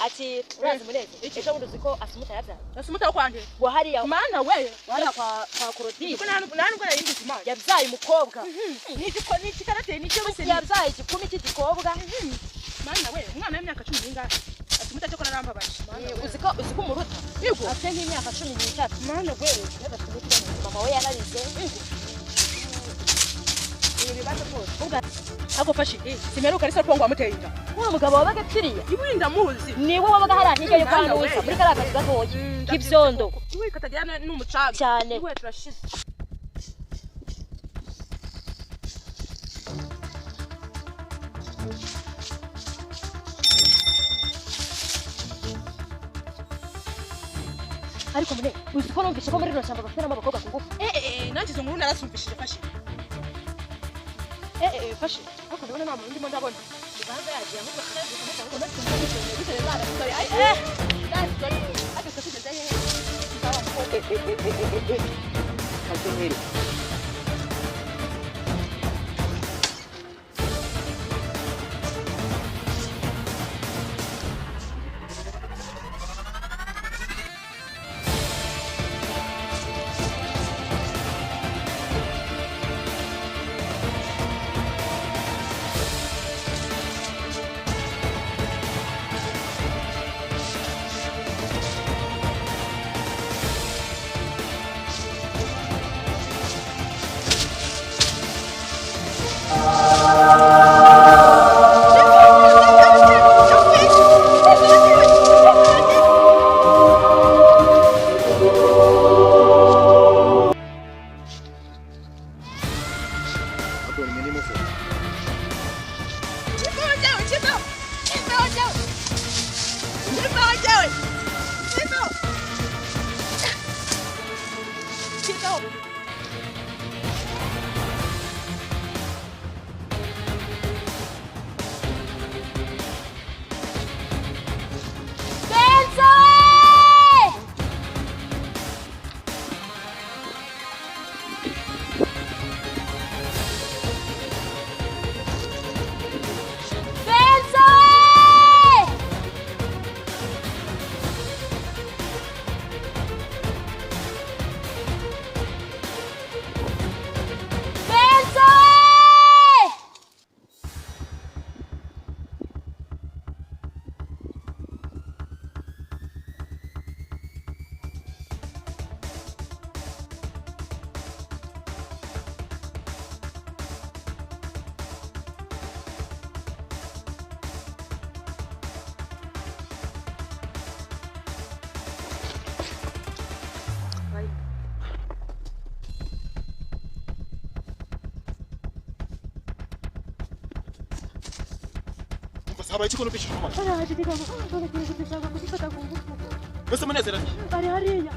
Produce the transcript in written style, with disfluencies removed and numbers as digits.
ati urazi Muneze ejo buruzi ko Asumuta yavyara. Asumuta kwande Ngo hariya mana we wala kwa Korodine ko nani ngora yindi zimana yavyaye umukobwa. Niki karate niki bose yavyaye igikumi cy'igikobwa. Mana we umwana w'imyaka 10 n'ingahe Asumuta cyo korara mbabaje. Uziko umuruta. Yego afite nk'imyaka 13. Mana we mama we yararize. Ibibazo byose ubwa agofashe simeruka risa ko ngo amuteye inda wa mugabo wabaga kiriya ibinda muzi niwe wabaga harahije yo kwanuza muri karaka gatoye k'ivyondo iwe katajyana n'umucaga cyane iwe turashize ariko mune uzi ko numvise ko muri rino cyamba bafite n'abakobwa ku ngufu nagize umuntu narasumvishije fashe fashe ako ndabona nta muntu ndimo ndabona ibanza yagiye ahubwo habaye iki ko numvise mama araje digamo none kiri gushaka kuzifata ku ngufu bese Munezero ari hariya